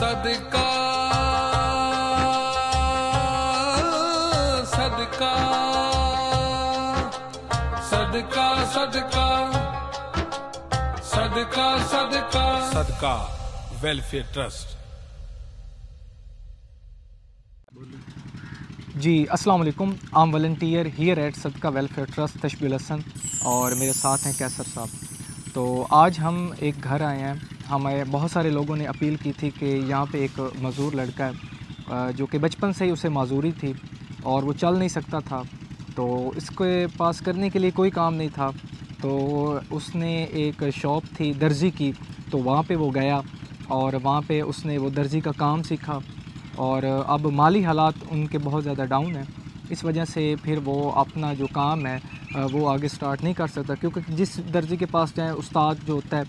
सदका सदका सदका सदका सदका सदका सदका वेलफेयर ट्रस्ट। जी अस्सलाम वालेकुम। आम वॉलंटियर हियर एट सदका वेलफेयर ट्रस्ट तशबील हसन और मेरे साथ हैं कैसर साहब। तो आज हम एक घर आए हैं। हमें बहुत सारे लोगों ने अपील की थी कि यहाँ पे एक मज़दूर लड़का है जो कि बचपन से ही उसे माजूरी थी और वो चल नहीं सकता था, तो इसके पास करने के लिए कोई काम नहीं था। तो उसने एक शॉप थी दर्जी की, तो वहाँ पे वो गया और वहाँ पे उसने वो दर्जी का काम सीखा और अब माली हालात उनके बहुत ज़्यादा डाउन हैं। इस वजह से फिर वो अपना जो काम है वो आगे स्टार्ट नहीं कर सकता, क्योंकि जिस दर्जी के पास जाए उस्ताद जो होता है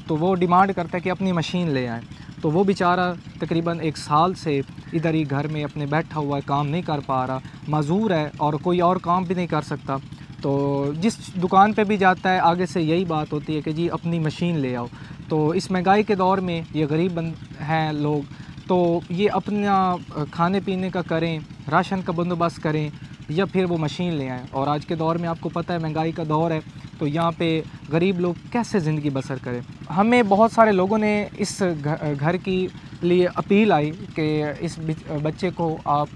तो वो डिमांड करता है कि अपनी मशीन ले आएँ। तो वो बेचारा तकरीबन 1 साल से इधर ही घर में अपने बैठा हुआ है, काम नहीं कर पा रहा, माजूर है और कोई और काम भी नहीं कर सकता। तो जिस दुकान पे भी जाता है आगे से यही बात होती है कि जी अपनी मशीन ले आओ। तो इस महंगाई के दौर में ये गरीब हैं लोग, तो ये अपना खाने पीने का करें, राशन का बंदोबस्त करें या फिर वो मशीन ले आएँ। और आज के दौर में आपको पता है महंगाई का दौर है, तो यहाँ पे गरीब लोग कैसे ज़िंदगी बसर करें। हमें बहुत सारे लोगों ने इस घर की लिए अपील आई कि इस बच्चे को आप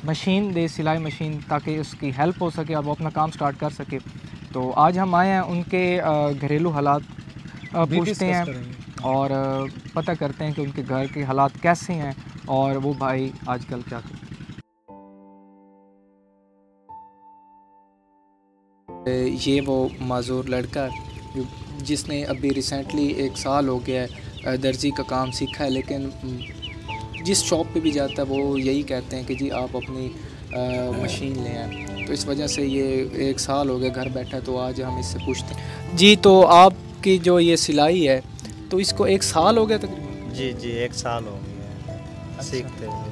मशीन दे, सिलाई मशीन, ताकि उसकी हेल्प हो सके और वो अपना काम स्टार्ट कर सके। तो आज हम आए हैं उनके घरेलू हालात पूछते हैं और पता करते हैं कि उनके घर के हालात कैसे हैं और वो भाई आजकल क्या करते हैं। ये वो माजूर लड़का है जिसने अभी रिसेंटली 1 साल हो गया है दर्जी का काम सीखा है, लेकिन जिस शॉप पे भी जाता है वो यही कहते हैं कि जी आप अपनी मशीन ले आएँ। तो इस वजह से ये 1 साल हो गया घर बैठा है। तो आज हम इससे पूछते हैं। जी तो आपकी जो ये सिलाई है तो इसको 1 साल हो गया तकरीबन? जी 1 साल हो गया सीखते हुए।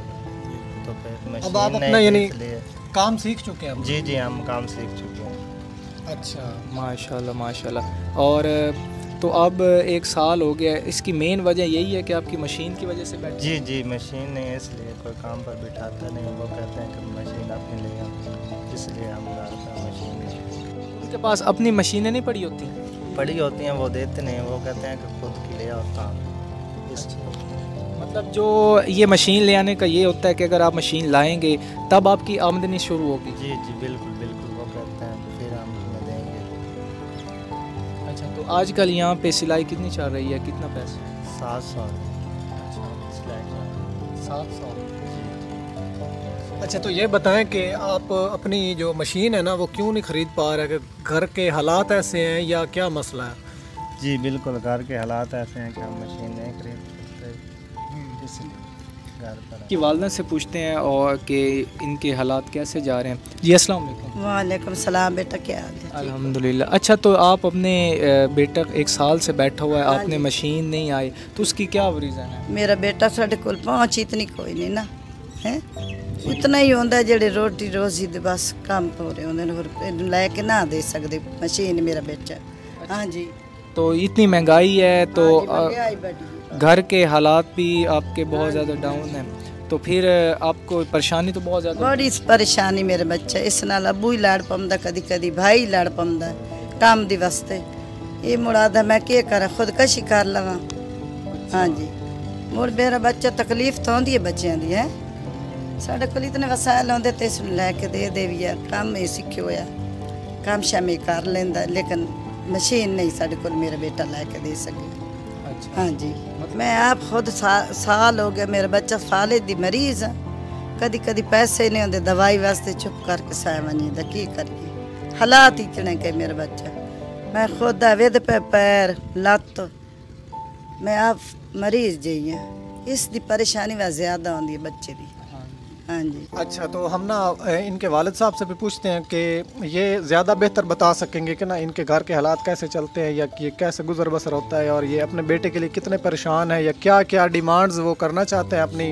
तो फिर मशीन अब आप अपना यानी काम सीख चुके हैं? जी हम काम सीख चुके हैं। अच्छा, माशाल्लाह माशाल्लाह। और तो अब 1 साल हो गया, इसकी मेन वजह यही है कि आपकी मशीन की वजह से बैठे? जी मशीन नहीं है, इसलिए कोई काम पर बिठाता नहीं। वो कहते हैं कि मशीन अपनी ले आओ, इसलिए हम मशीन। उनके पास अपनी मशीनें नहीं पड़ी होती? पड़ी होती हैं, वो देते नहीं। वो कहते हैं कि खुद की ले आओ काम। मतलब जो ये मशीन ले आने का ये होता है कि अगर आप मशीन लाएंगे तब आपकी आमदनी शुरू होगी? जी बिल्कुल वो कहते हैं फिर हम देंगे। अच्छा, तो आजकल यहाँ पे सिलाई कितनी चल रही है, कितना पैसा? 700। अच्छा 700। अच्छा, तो ये बताएं कि आप अपनी जो मशीन है ना वो क्यों नहीं ख़रीद पा रहे? कि घर के हालात ऐसे हैं या क्या मसला है? जी बिल्कुल, घर के हालात ऐसे हैं कि हम मशीन नहीं खरीद सकते, इसलिए घर पर। कि वालदा से पूछते हैं और कि इनके हालात कैसे जा रहे हैं। जी अस्सलाम वालेकुम। वालेकुम सलाम। बेटा क्या हाल है? अल्हम्दुलिल्लाह। अच्छा, तो आप अपने बेटा 1 साल से बैठा हुआ है, आपने मशीन नहीं आई, तो उसकी क्या रीज़न है? मेरा बेटा साढ़े कोल पहुँच इतनी कोई नहीं ना है, इतना ही होंदा जेड़े रोटी रोजी दे बस काम पूरे होंदे ने, लैके ना दे सकते मशीन मेरा बेटा। हाँ जी। तो इतनी महंगाई है तो घर के हालात भी आपके बहुत ज़्यादा डाउन हैं, तो फिर आपको परेशानी तो बहुत ज़्यादा? बड़ी परेशानी मेरे बच्चे, इस नाल अबू ही लड़ पौंदा, कदी कदी भाई लड़ पौंदा काम दी वास्ते। ये मुरादा मैं क्या करा, खुदकशी कर लवां। हाँ जी, मुड़ मेरा बच्चा तकलीफ तो होंदी है बच्चों की है। साढ़े को इतने वसायल होंदे ते इस लैके दे भी यार, काम ही सीखे होया, काम शामी कर लेंदा, लेकिन मशीन नहीं साढ़े को मेरा बेटा लैके दे सके। अच्छा। हाँ जी, मैं आप खुद साल हो गया, मेरा बच्चा फाले दी मरीज है, कदी कदी पैसे नहीं होंदे दवाई वास्ते, चुप करके सावनी दा की करिए, हालात इतने के मेरा बच्चा। मैं खुद वेद पे पैर लत्त, मैं आप मरीज जी हैं, इसकी परेशानी वह ज़्यादा होंदी है बच्चे की। हाँ जी। अच्छा, तो हम ना इनके वालिद साहब से भी पूछते हैं कि ये ज़्यादा बेहतर बता सकेंगे कि ना इनके घर के हालात कैसे चलते हैं या ये कैसे गुजर बसर होता है, और ये अपने बेटे के लिए कितने परेशान है या क्या क्या डिमांड्स वो करना चाहते हैं अपनी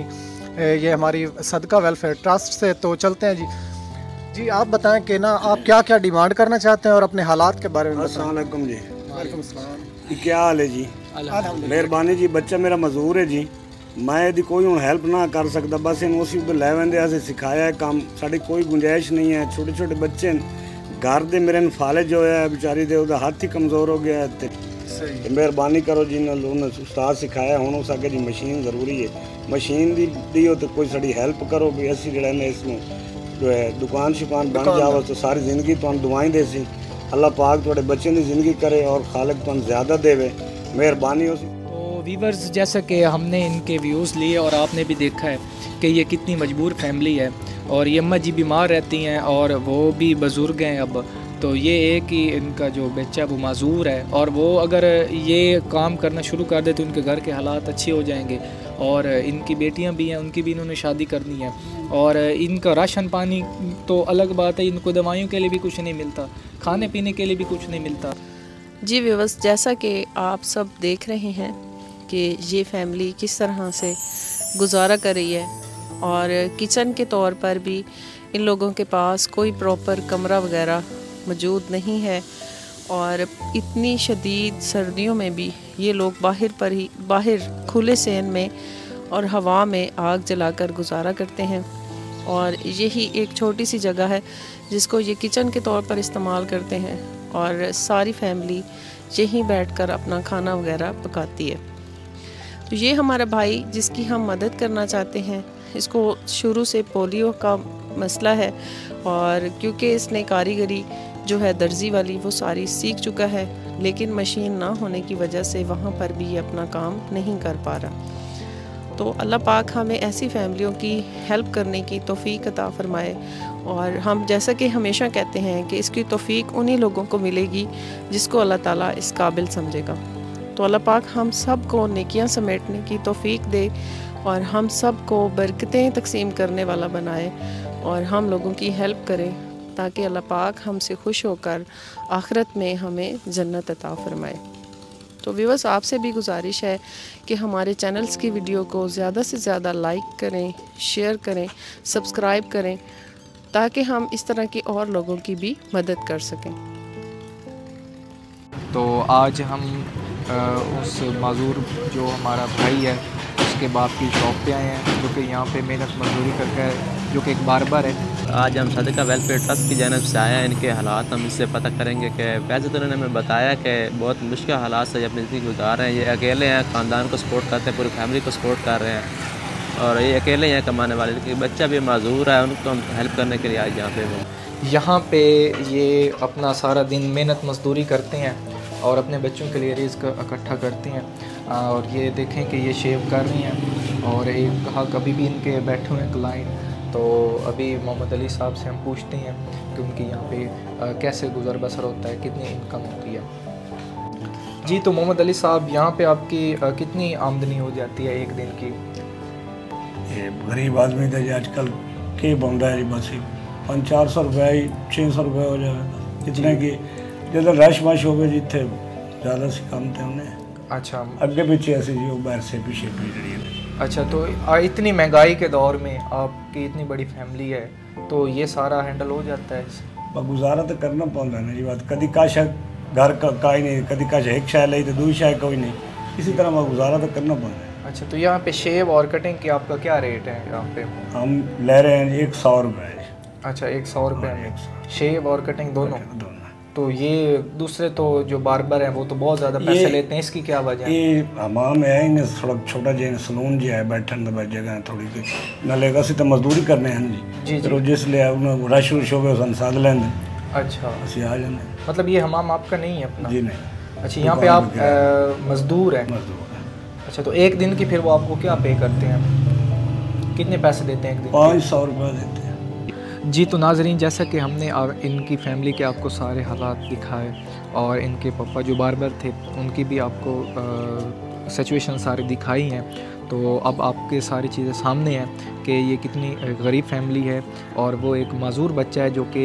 ये हमारी सदका वेलफेयर ट्रस्ट से। तो चलते हैं जी आप बताएं कि ना आप क्या क्या डिमांड करना चाहते हैं और अपने हालात के बारे में बताएं। अस्सलाम वालेकुम जी। वालेकुम अस्सलाम। क्या हाल है जी? मेहरबानी जी। बच्चा मेरा मजदूर है जी, मैं यदि कोई हूँ हेल्प ना कर सकता, बस इन उसी उधर लै वेंदे असें सिखाया है काम, साड़ी कोई गुंजाइश नहीं है। छोटे छोटे बच्चे घर दे मेरे फाले जो है बेचारी दे उदा हाथ ही कमज़ोर हो गया है। मेहरबानी करो जी, उन्होंने उस्ताद सिखाया, हुण उस अगे जी मशीन ज़रूरी है, मशीन दी दियो तो कोई साड़ी हेल्प करो भी असी जड़ा ने इसमें जो है दुकान शुकान बन जावे तो सारी ज़िंदगी तुहानू दुआएं देसी। अल्लाह पाक तुहाडे बच्चों की ज़िंदगी करे और खालिक तुहानू ज़्यादा देवे, मेहरबानी हो। तो वीवर्स, जैसा कि हमने इनके व्यूज़ लिए और आपने भी देखा है कि ये कितनी मजबूर फैमिली है, और ये अम्मा जी बीमार रहती हैं और वो भी बुज़ुर्ग हैं अब। तो ये एक ही इनका जो बच्चा वो माजूर है, और वो अगर ये काम करना शुरू कर दे तो उनके घर के हालात अच्छे हो जाएंगे। और इनकी बेटियां भी हैं, उनकी भी इन्होंने शादी करनी है, और इनका राशन पानी तो अलग बात है, इनको दवाइयों के लिए भी कुछ नहीं मिलता, खाने पीने के लिए भी कुछ नहीं मिलता। जी व्यूअर्स, जैसा कि आप सब देख रहे हैं कि ये फैमिली किस तरह से गुजारा कर रही है, और किचन के तौर पर भी इन लोगों के पास कोई प्रॉपर कमरा वगैरह मौजूद नहीं है, और इतनी शदीद सर्दियों में भी ये लोग बाहर खुले सेन में और हवा में आग जलाकर गुजारा करते हैं। और यही एक छोटी सी जगह है जिसको ये किचन के तौर पर इस्तेमाल करते हैं, और सारी फैमिली यहीं बैठकर अपना खाना वगैरह पकाती है। तो ये हमारा भाई जिसकी हम मदद करना चाहते हैं, इसको शुरू से पोलियो का मसला है, और क्योंकि इसने कारीगरी जो है दर्जी वाली वो सारी सीख चुका है, लेकिन मशीन ना होने की वजह से वहाँ पर भी ये अपना काम नहीं कर पा रहा। तो अल्लाह पाक हमें ऐसी फैमिलियों की हेल्प करने की तौफीक अता फरमाए, और हम जैसा कि हमेशा कहते हैं कि इसकी तौफीक उन्हीं लोगों को मिलेगी जिसको अल्लाह ताला इस काबिल समझेगा। तो अल्लाह पाक हम सब को नेकियां समेटने की तौफीक दे, और हम सब को बरकतें तकसीम करने वाला बनाए, और हम लोगों की हेल्प करें, ताकि अल्लाह पाक हमसे खुश होकर आखिरत में हमें जन्नत अता फरमाए। तो व्यूअर्स, आपसे भी गुजारिश है कि हमारे चैनल्स की वीडियो को ज़्यादा से ज़्यादा लाइक करें, शेयर करें, सब्सक्राइब करें, ताकि हम इस तरह की और लोगों की भी मदद कर सकें। तो आज हम उस माजूर जो हमारा भाई है उसके बाप की शॉप पे आए हैं, जो कि यहाँ पे मेहनत मजदूरी करके, जो कि एक बार्बर है। आज हम सदका वेलफेयर ट्रस्ट की जानब से आए हैं, इनके हालात हम इससे पता करेंगे कि वैसे तो उन्होंने हमें बताया कि बहुत मुश्किल हालात से अपनी ज़िंदगी गुजार रहे हैं। ये अकेले हैं, ख़ानदान को सपोर्ट करते हैं, पूरी फैमिली को सपोर्ट कर रहे हैं, और ये अकेले हैं कमाने वाले, लेकिन बच्चा भी माजूर है, उनको हम हेल्प करने के लिए आए यहाँ पे ये अपना सारा दिन मेहनत मजदूरी करते हैं और अपने बच्चों के लिए रिज़्क इकट्ठा करते हैं। और ये देखें कि ये शेव कर रही हैं, और एक हाँ अभी भी इनके बैठे हुए हैं क्लाइंट। तो अभी मोहम्मद अली साहब से हम पूछते हैं कि उनकी यहाँ पे कैसे गुजर बसर होता है, कितनी इनकम होती है। जी, तो मोहम्मद अली साहब, यहाँ पे आपकी कितनी आमदनी हो जाती है एक दिन की? ये गरीब आदमी तो आजकल के बंदा है जी, बस 500-400 रुपये ही 600 रुपये हो जाएगा, इतने की जब रश वश हो गए जितने ज़्यादा से कम थे उन्हें। अच्छा, अगे पीछे ऐसे जी बाहर से पीछे पीछे। अच्छा, तो इतनी महंगाई के दौर में आपकी इतनी बड़ी फैमिली है, तो ये सारा हैंडल हो जाता है? गुजारा तो करना पड़ता है ना जी बात, कभी काश घर का ही नहीं, कभी काश एक शाय ली तो दूसरी शाय कोई नहीं, इसी तरह गुजारा तो करना पड़ता है। अच्छा, तो यहाँ पे शेव और कटिंग की आपका क्या रेट है यहाँ पे? हम ले रहे हैं 100 रुपये। अच्छा, 100 रुपये शेव और कटिंग दोनों? तो ये दूसरे तो जो बार्बर हैं वो तो बहुत ज़्यादा पैसे लेते हैं, इसकी क्या वजह है? ये हमाम है इन्हें थोड़ा छोटा जो सलून जो है बैठन तो जगह है थोड़ी न लेगा सी तो मजदूरी करने हैं जी जी, जिसलिए उन्हें रश रुश हो गए सन साध लेंगे। अच्छा, असं आ जाने। मतलब ये हमाम आपका नहीं है अपना? जी नहीं। अच्छा, यहाँ पे आप मजदूर हैं? मजदूर है। अच्छा, तो एक दिन की फिर वो आपको क्या पे करते हैं, कितने पैसे देते हैं एक दिन? 500 रुपये देते हैं। जी, तो नाजरीन, जैसा कि हमने इनकी फैमिली के आपको सारे हालात दिखाए, और इनके पापा जो बार्बर थे उनकी भी आपको सिचुएशन सारी दिखाई हैं, तो अब आपके सारी चीज़ें सामने हैं कि ये कितनी गरीब फैमिली है, और वो एक माजूर बच्चा है जो कि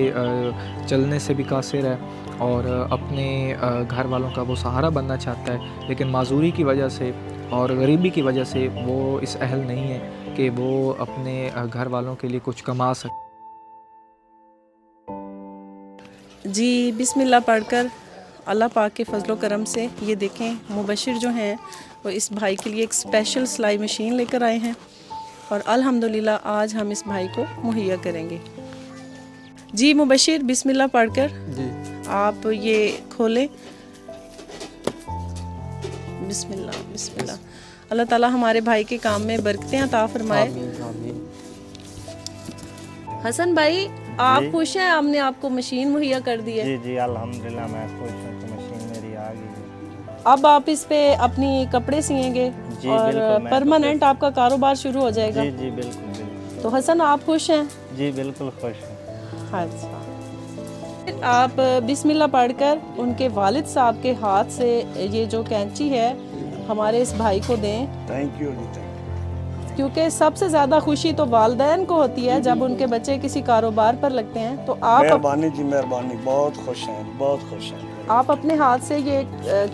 चलने से भी कासिर है और अपने घर वालों का वो सहारा बनना चाहता है, लेकिन माजूरी की वजह से और गरीबी की वजह से वो इस अहल नहीं है कि वो अपने घर वालों के लिए कुछ कमा सके। जी, बिस्मिल्लाह पढ़कर अल्लाह पाक के फजलो करम से ये देखें मुबशिर जो हैं वो इस भाई के लिए एक स्पेशल सिलाई मशीन लेकर आए हैं और अल्हम्दुलिल्लाह आज हम इस भाई को मुहैया करेंगे। जी मुबशिर, बिस्मिल्लाह पढ़कर जी आप ये खोलें। बिस्मिल्लाह बिस्मिल्लाह। अल्लाह ताला हमारे भाई के काम में बरकतें अता फरमाए। हसन भाई, आप खुश हैं? हमने आपको मशीन मुहैया कर दी है। जी जी अल्हम्दुलिल्लाह मैं खुश हूँ कि मशीन मेरी आ गई। अब आप इस पे अपनी कपड़े सिएंगे और परमानेंट आपका कारोबार शुरू हो जाएगा। जी जी बिल्कुल बिल्कुल। तो हसन आप खुश हैं? जी बिल्कुल खुश हूँ। अच्छा, आप बिस्मिल्लाह पढ़कर उनके वालिद साहब के हाथ से ये जो कैंची है हमारे इस भाई को दें। थैंक यू जी, क्योंकि सबसे ज़्यादा खुशी तो वालिदैन को होती है जब उनके बच्चे किसी कारोबार पर लगते हैं। तो आप मेहरबानी जी, मेहरबानी, बहुत खुश हैं, बहुत खुश हैं। आप अपने हाथ से ये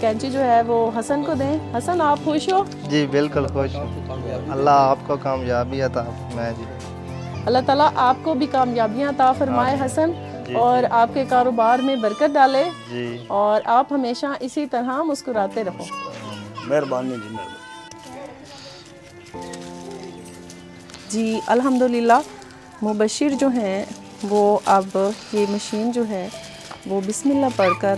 कैंची जो है वो हसन को दें। हसन आप खुश हो? जी बिल्कुल खुश हूँ। अल्लाह आपको कामयाबी अता फरमाए जी। अल्लाह ताला आपको भी कामयाबियाँ अता फरमाए हसन, और आपके कारोबार में बरकत डाले जी, और आप हमेशा इसी तरह मुस्कुराते रहो। मेहरबानी जी, मेहरबानी जी। अल्हम्दुलिल्लाह मुबशिर जो हैं वो अब ये मशीन जो है वो बिस्मिल्लाह पढ़कर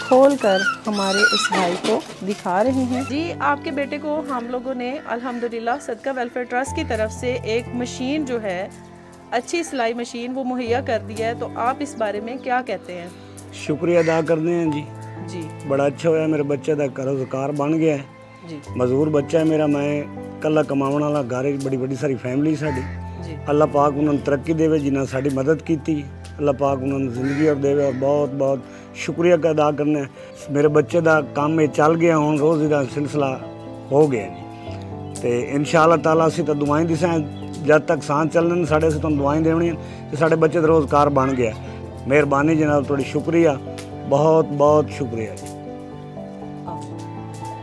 खोलकर हमारे इस भाई को दिखा रहे हैं। जी, आपके बेटे को हम लोगों ने अल्हम्दुलिल्लाह सदका वेलफेयर ट्रस्ट की तरफ से एक मशीन जो है, अच्छी सिलाई मशीन, वो मुहैया कर दिया है। तो आप इस बारे में क्या कहते हैं? शुक्रिया अदा करते हैं जी। जी बड़ा अच्छा होया, मेरे बच्चे का कारोबार बन गया है जी। मजदूर बच्चा है मेरा, मैं कला कमाने वाला, घर बड़ी बड़ी सारी फैमिली साड़ी। अल्लाह पाक उन्होंने तरक्की देवे जिन्हें साड़ी मदद की। अल्लाह पाक उन्होंने जिंदगी और देवे, और बहुत बहुत शुक्रिया अदा करना है। मेरे बच्चे का काम में चल गया, हूँ रोज़ का सिलसिला हो गया जी। तो इंशाअल्लाह ताला असीं तो दुआएं दिसा जब तक सांस चलने साढ़े से तुम दुआएं देनी तो साढ़े बच्चे का रोज़गार बन गया। मेहरबानी जनाब, थोड़ी शुक्रिया, बहुत बहुत शुक्रिया जी।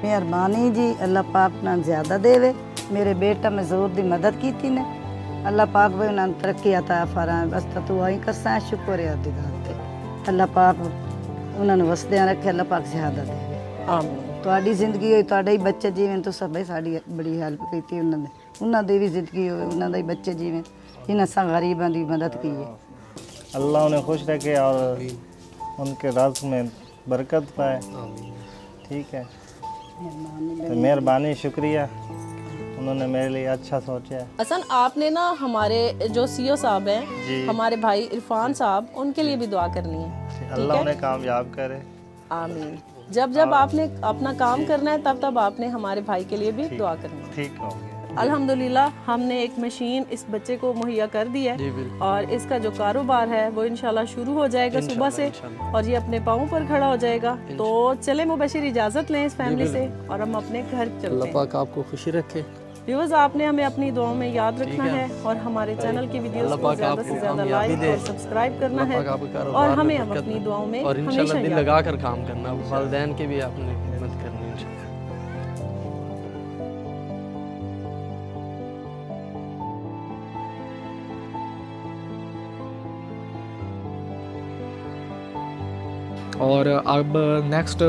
मेहरबानी जी, अल्लाह पाक ना ज़्यादा देवे। मेरे बेटा मजदूर की मदद की थी ने, अल्लाह पाक भी उन्होंने तरक्की अता फरमाए। बस तो तू आई करसा शुक्र है अदी ते अल्लाह पाक उन्होंने वसदियां रखे, अल्लाह पाक ज़्यादा देवे। आमीन। तुहाडी जिंदगी होई, तुहाडे ही बच्चे जीवन, तो सब साड़ी बड़ी हेल्प की उन्होंने, उन्होंने भी जिंदगी हो, उन्होंने ही बच्चे जीवन, इन्हें सा गरीबों की मदद की है। अल्लाह उन्हें खुश रखे और उनके रज़्क़ में बरकत पाए। ठीक है, तो मेहरबानी, शुक्रिया, उन्होंने मेरे लिए अच्छा सोचा है। हसन, आपने ना हमारे जो सीओ साहब हैं, हमारे भाई इरफान साहब, उनके लिए भी दुआ करनी है। अल्लाह उन्हें कामयाब करे। आमीन। जब आपने अपना काम करना है तब आपने हमारे भाई के लिए भी दुआ करनी है। ठीक हो गया। अल्हम्दुलिल्लाह हमने एक मशीन इस बच्चे को मुहैया कर दी है और इसका जो कारोबार है वो इंशाल्लाह शुरू हो जाएगा सुबह से, और ये अपने पाँव पर खड़ा हो जाएगा। तो चले मुबशिर, इजाज़त लें इस फैमिली से और हम अपने घर चलते हैं। अल्लाह पाक आपको खुशी रखे। व्यूअर्स, आपने हमें अपनी दुआओं में याद रखना है और हमारे चैनल की वीडियोस को ज़्यादा से ज़्यादा लाइक और सब्सक्राइब करना है, और हमें अब अपनी दुआओं में और इंशाल्लाह दिल लगा कर काम करना, वालिदैन की भी आपने खिदमत करनी है इंशाल्लाह। और अब नेक्स्ट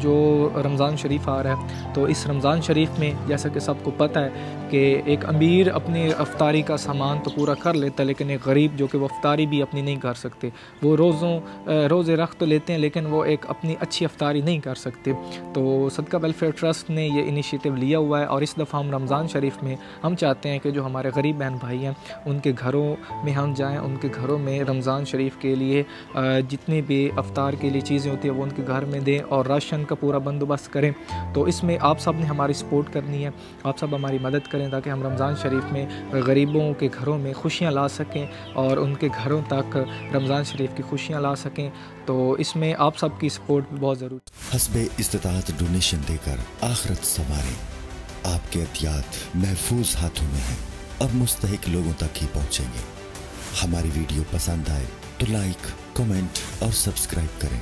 जो रमज़ान शरीफ आ रहा है, तो इस रमज़ान शरीफ में जैसा कि सबको पता है कि एक अमीर अपनी अफ्तारी का सामान तो पूरा कर लेता है, लेकिन एक गरीब जो कि वो अफ्तारी भी अपनी नहीं कर सकते, वो रोज़े रख तो लेते हैं लेकिन वो एक अपनी अच्छी अफ्तारी नहीं कर सकते। तो सदका वेलफेयर ट्रस्ट ने ये इनिशिएटिव लिया हुआ है, और इस दफ़ा हम रमज़ान शरीफ में हम चाहते हैं कि जो हमारे गरीब बहन भाई हैं उनके घरों में हम जाएँ, उनके घरों में रमज़ान शरीफ के लिए जितनी भी अफ्तार के लिए चीज़ें होती है वो उनके घर में दें और राशन का पूरा बंदोबस्त करें। तो इसमें आप सब ने हमारी सपोर्ट करनी है, आप सब हमारी मदद करें ताकि हम रमज़ान शरीफ में गरीबों के घरों में खुशियाँ ला सकें और उनके घरों तक रमज़ान शरीफ की खुशियाँ ला सकें। तो इसमें आप सब की सपोर्ट भी बहुत ज़रूरी। हस्बे इस्तिताअत डोनेशन देकर आखिरत संवारें। आपके एहतियात महफूज हाथों में है और मुस्तहिक लोगों तक ही पहुँचेंगे। हमारी वीडियो पसंद आए तो लाइक, कमेंट और सब्सक्राइब करें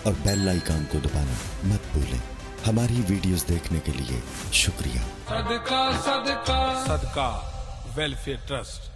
और बेल आइकन को दबाना मत भूलें। हमारी वीडियोस देखने के लिए शुक्रिया। सदका सदका सदका वेलफेयर ट्रस्ट।